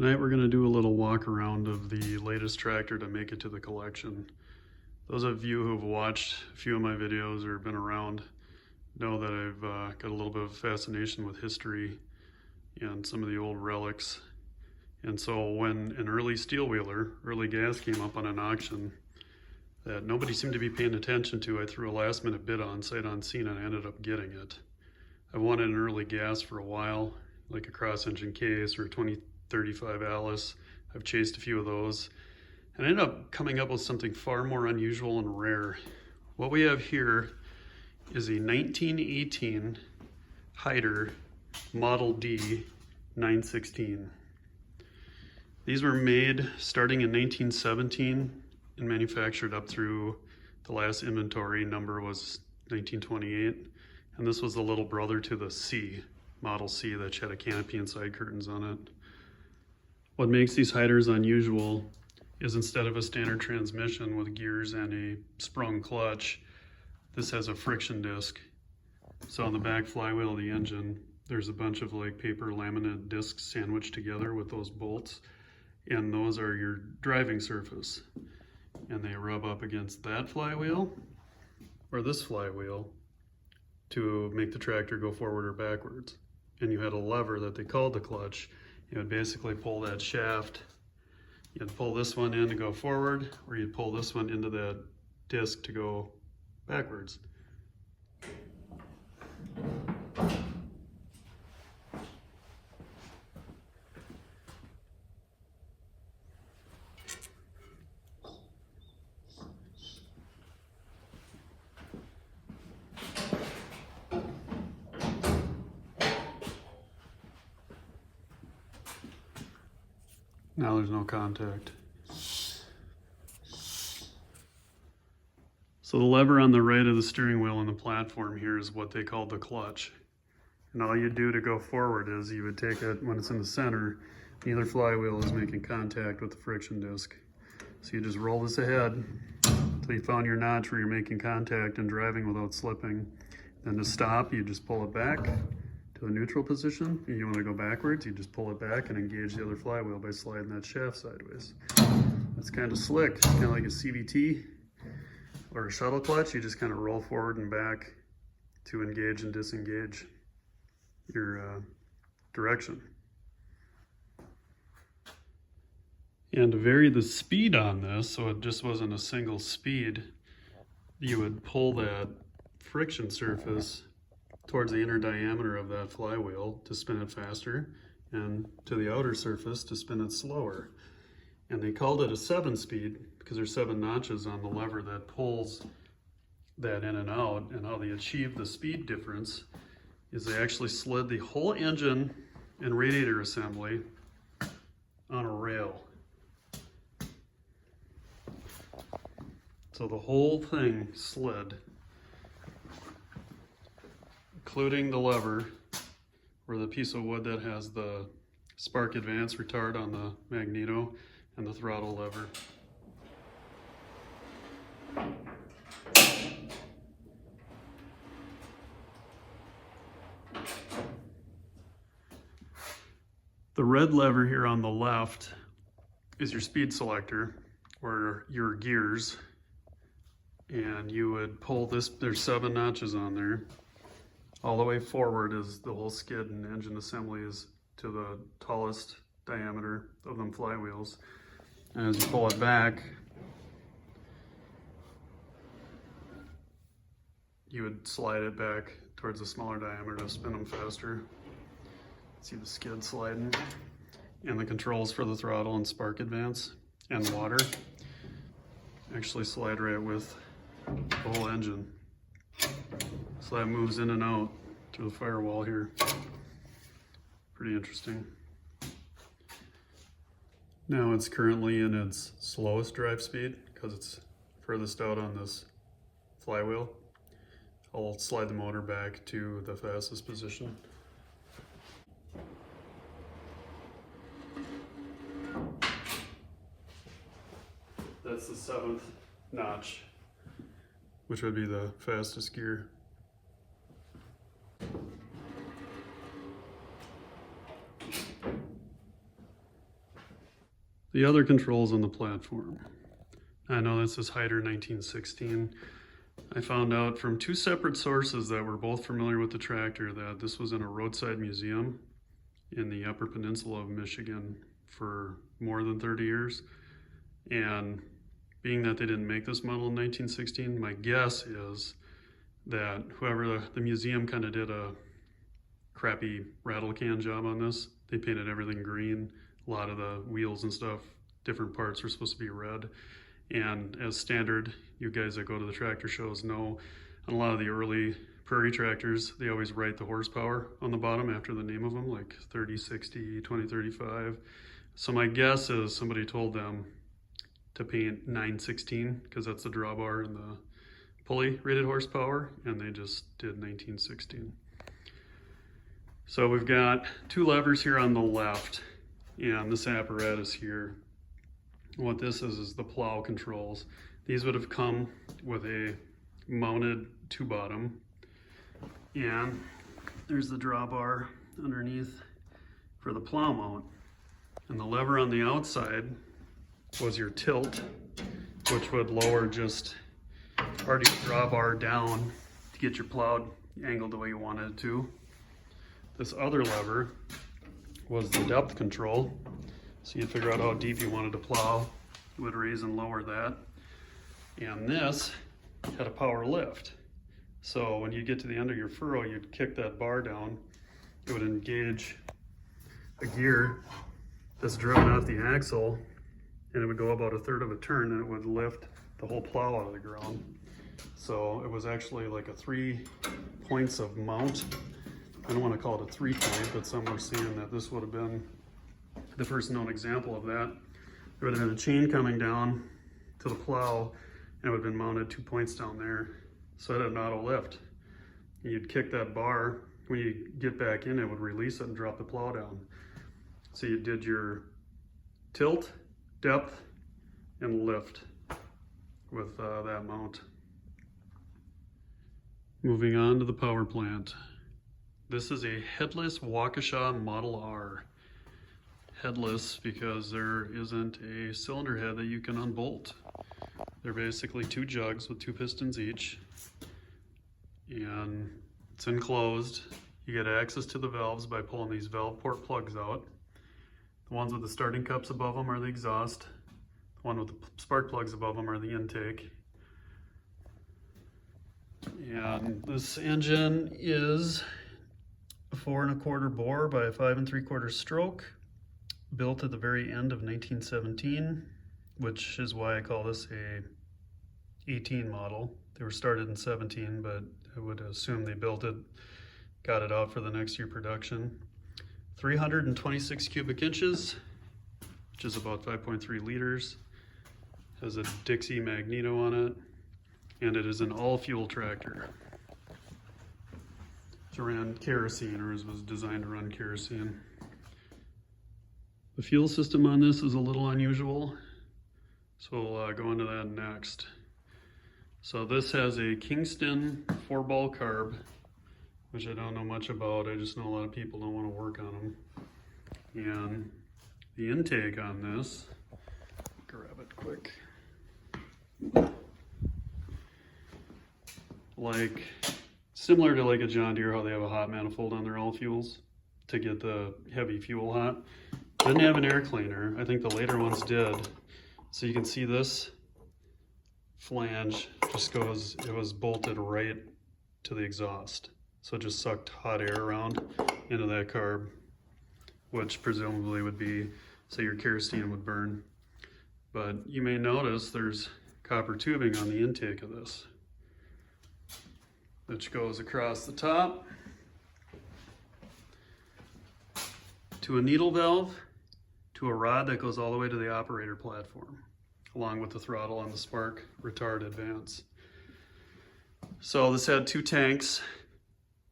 Tonight we're going to do a little walk around of the latest tractor to make it to the collection. Those of you who have watched a few of my videos or been around know that I've got a little bit of fascination with history and some of the old relics. And so when an early steel wheeler, early gas, came up on an auction that nobody seemed to be paying attention to, I threw a last minute bid on, sight unseen, and I ended up getting it. I wanted an early gas for a while, like a cross-engine case or a 2035 Alice. I've chased a few of those and I ended up coming up with something far more unusual and rare. What we have here is a 1918 Heider Model D 916. These were made starting in 1917 and manufactured up through the last inventory number was 1928. And this was the little brother to the C, Model C, that had a canopy and side curtains on it. What makes these Heiders unusual is instead of a standard transmission with gears and a sprung clutch, this has a friction disc. So on the back flywheel of the engine, there's a bunch of like paper laminate discs sandwiched together with those bolts, and those are your driving surface. And they rub up against that flywheel or this flywheel to make the tractor go forward or backwards. And you had a lever that they called the clutch. You would basically pull that shaft. You'd pull this one in to go forward, or you'd pull this one into that disc to go backwards. Now there's no contact. So the lever on the right of the steering wheel on the platform here is what they call the clutch. And all you do to go forward is you would take it when it's in the center, neither flywheel is making contact with the friction disc. So you just roll this ahead until you found your notch where you're making contact and driving without slipping. Then to stop, you just pull it back to the neutral position. If you want to go backwards, you just pull it back and engage the other flywheel by sliding that shaft sideways. That's kind of slick. It's kind of like a CVT or a shuttle clutch. You just kind of roll forward and back to engage and disengage your direction. And to vary the speed on this, so it just wasn't a single speed, you would pull that friction surface towards the inner diameter of that flywheel to spin it faster, and to the outer surface to spin it slower. And they called it a 7-speed because there's 7 notches on the lever that pulls that in and out. And how they achieved the speed difference is they actually slid the whole engine and radiator assembly on a rail. So the whole thing slid, including the lever, or the piece of wood that has the spark advance retard on the magneto, and the throttle lever. The red lever here on the left is your speed selector, or your gears, and you would pull this, there's 7 notches on there. All the way forward is the whole skid and engine assembly is to the tallest diameter of them flywheels. And as you pull it back, you would slide it back towards a smaller diameter to spin them faster. See the skid sliding. And the controls for the throttle and spark advance and water actually slide right with the whole engine. So that moves in and out through the firewall here. Pretty interesting. Now it's currently in its slowest drive speed because it's furthest out on this flywheel. I'll slide the motor back to the fastest position. That's the 7th notch, which would be the fastest gear. The other controls on the platform. I know this is Heider 1916. I found out from two separate sources that were both familiar with the tractor that this was in a roadside museum in the Upper Peninsula of Michigan for more than 30 years. And being that they didn't make this model in 1916, my guess is that whoever the museum kind of did a crappy rattle can job on this. They painted everything green. A lot of the wheels and stuff, different parts were supposed to be red. And as standard, you guys that go to the tractor shows know, on a lot of the early prairie tractors, they always write the horsepower on the bottom after the name of them, like 30, 60, 20, 35. So my guess is somebody told them to paint 916 because that's the drawbar and the pulley rated horsepower, and they just did 1916. So we've got two levers here on the left, and this apparatus here. What this is the plow controls. These would have come with a mounted two bottom, and there's the drawbar underneath for the plow mount. And the lever on the outside was your tilt, which would lower just part of your drawbar down to get your plow angled the way you wanted it to. This other lever was the depth control. So you'd figure out how deep you wanted to plow. You would raise and lower that. And this had a power lift. So when you get to the end of your furrow, you'd kick that bar down. It would engage a gear that's driven off the axle, and it would go about a third of a turn, and it would lift the whole plow out of the ground. So it was actually like a 3 points of mount. I don't want to call it a 3-point, but some were saying that this would have been the first known example of that. There would have been a chain coming down to the plow, and it would have been mounted 2 points down there. So it had an auto lift. And you'd kick that bar. When you get back in, it would release it and drop the plow down. So you did your tilt, depth, and lift with that mount. Moving on to the power plant. This is a headless Waukesha Model R. Headless because there isn't a cylinder head that you can unbolt. They're basically two jugs with 2 pistons each, and it's enclosed. You get access to the valves by pulling these valve port plugs out. The ones with the starting cups above them are the exhaust. The one with the spark plugs above them are the intake. And this engine is a 4 1/4 bore by a 5 3/4 stroke, built at the very end of 1917, which is why I call this a 18 model. They were started in 17, but I would assume they built it, got it out for the next year production. 326 cubic inches, which is about 5.3 liters. Has a Dixie magneto on it, and it is an all-fuel tractor. It ran kerosene, or was designed to run kerosene. The fuel system on this is a little unusual, so we'll go into that next. So this has a Kingston 4-ball carb, which I don't know much about. I just know a lot of people don't want to work on them. And the intake on this, grab it quick. Like, similar to like a John Deere, how they have a hot manifold on their all fuels to get the heavy fuel hot. Didn't have an air cleaner. I think the later ones did. So you can see this flange just goes, it was bolted right to the exhaust. So it just sucked hot air around into that carb, which presumably would be, say your kerosene would burn. But you may notice there's copper tubing on the intake of this, which goes across the top to a needle valve, to a rod that goes all the way to the operator platform, along with the throttle and the spark retard advance. So this had 2 tanks.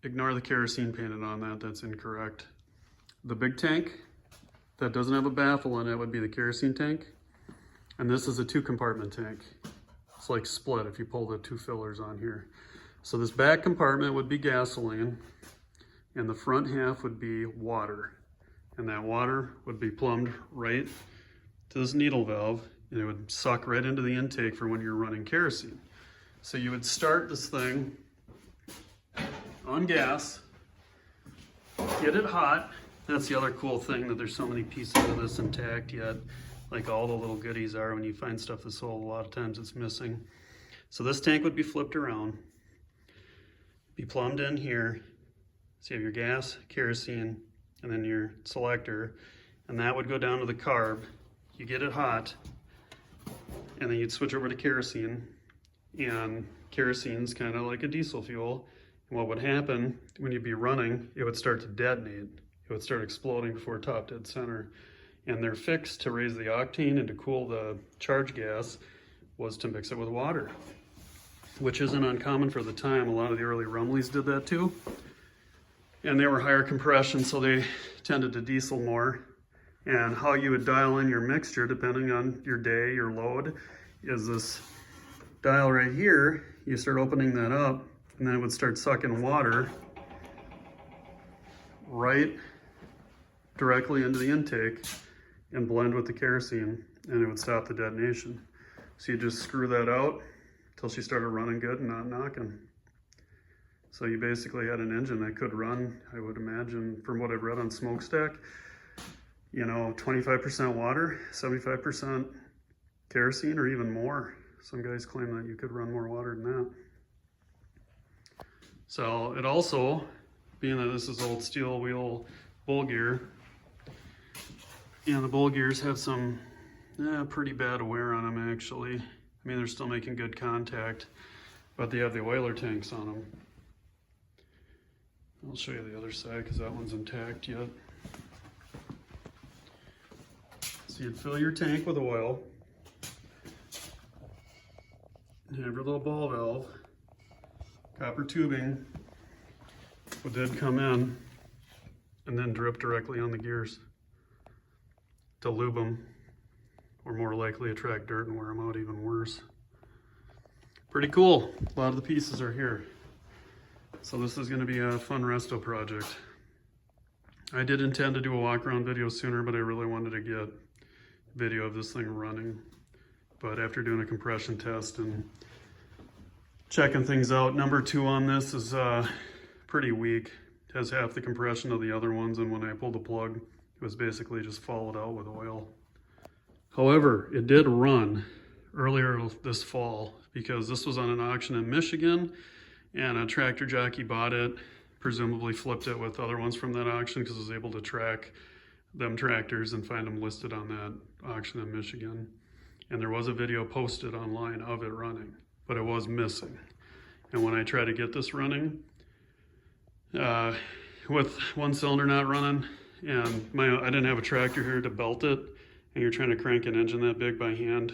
Ignore the kerosene painted on that, that's incorrect. The big tank that doesn't have a baffle in it would be the kerosene tank. And this is a 2-compartment tank. It's like split if you pull the 2 fillers on here. So this back compartment would be gasoline, and the front half would be water. And that water would be plumbed right to this needle valve, and it would suck right into the intake for when you're running kerosene. So you would start this thing on gas, get it hot. That's the other cool thing, that there's so many pieces of this intact yet, like all the little goodies are. When you find stuff that's sold, a lot of times it's missing. So this tank would be flipped around, be plumbed in here. So you have your gas, kerosene, and then your selector, and that would go down to the carb. You get it hot, and then you'd switch over to kerosene, and kerosene's kind of like a diesel fuel. And what would happen when you'd be running, it would start to detonate. It would start exploding before top dead center. And their fix to raise the octane and to cool the charge gas was to mix it with water, which isn't uncommon for the time. A lot of the early Rumleys did that too. And they were higher compression, so they tended to diesel more. And how you would dial in your mixture, depending on your day, your load, is this dial right here. You start opening that up, and then it would start sucking water right directly into the intake and blend with the kerosene, and it would stop the detonation. So you just screw that out until she started running good and not knocking. So you basically had an engine that could run, I would imagine, from what I've read on Smokestack, you know, 25% water, 75% kerosene, or even more. Some guys claim that you could run more water than that. So it also, being that this is old steel wheel bull gear, and the bull gears have some pretty bad wear on them actually. I mean, they're still making good contact, but they have the oiler tanks on them. I'll show you the other side because that one's intact yet. So you'd fill your tank with oil. You have your little ball valve. Copper tubing would then come in and then drip directly on the gears to lube them, or more likely attract dirt and wear them out even worse. Pretty cool. A lot of the pieces are here. So this is going to be a fun resto project. I did intend to do a walk around video sooner, but I really wanted to get video of this thing running. But after doing a compression test and checking things out, number 2 on this is pretty weak. It has half the compression of the other ones, and when I pulled the plug, it was basically just followed out with oil. However, it did run earlier this fall because this was on an auction in Michigan, and a tractor jockey bought it, presumably flipped it with other ones from that auction because I was able to track them tractors and find them listed on that auction in Michigan. And there was a video posted online of it running, but it was missing. And when I tried to get this running, with one cylinder not running, and I didn't have a tractor here to belt it, and you're trying to crank an engine that big by hand,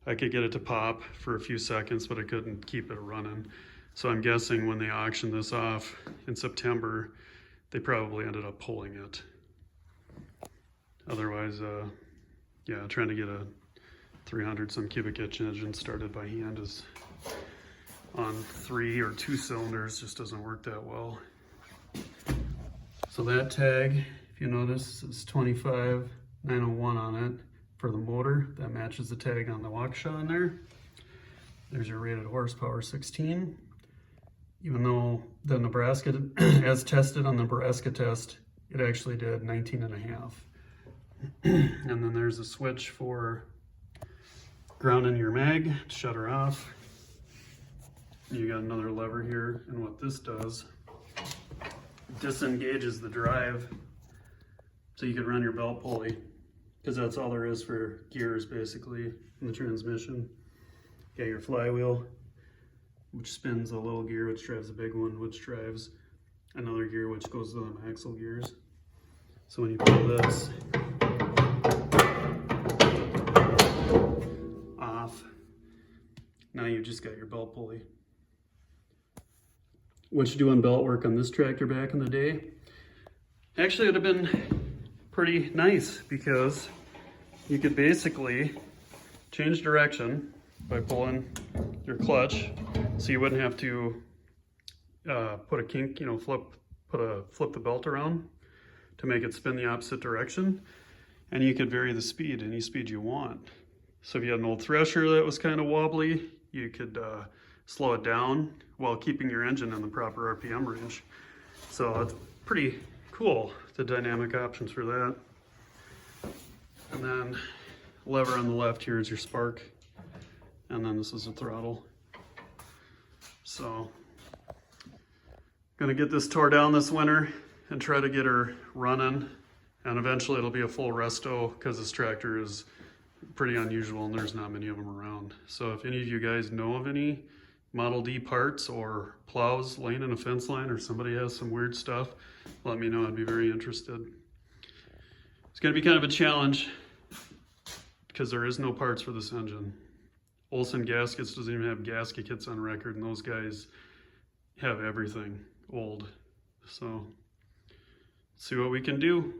I could get it to pop for a few seconds, but I couldn't keep it running. So I'm guessing when they auctioned this off in September, they probably ended up pulling it. Otherwise, yeah, trying to get a 300 some cubic inch engine started by hand is on 3 or 2 cylinders just doesn't work that well. So that tag, if you notice, is 25901 on it for the motor. That matches the tag on the Waukesha in there. There's your rated horsepower, 16. Even though the Nebraska, as tested on the Nebraska test, it actually did 19 and a half. And then there's a switch for grounding your mag, shut her off. You got another lever here, and what this does, disengages the drive so you can run your belt pulley, because that's all there is for gears basically in the transmission. You got your flywheel, which spins the little gear, which drives the big one, which drives another gear, which goes to the axle gears. So when you pull this off, now you've just got your belt pulley. Which doing belt work on this tractor back in the day, actually it would have been pretty nice because you could basically change direction by pulling your clutch, so you wouldn't have to put a kink, you know, flip the belt around to make it spin the opposite direction. and you could vary the speed any speed you want. So if you had an old thresher that was kind of wobbly, you could slow it down while keeping your engine in the proper RPM range. So it's pretty cool, the dynamic options for that. And then lever on the left here is your spark, and then this is the throttle. So gonna get this tore down this winter and try to get her running, and eventually it'll be a full resto because this tractor is pretty unusual and there's not many of them around. So if any of you guys know of any Model D parts or plows laying in a fence line, or somebody has some weird stuff, let me know. I'd be very interested. It's going to be kind of a challenge because there is no parts for this engine. Olson Gaskets doesn't even have gasket kits on record, and those guys have everything old. So see what we can do.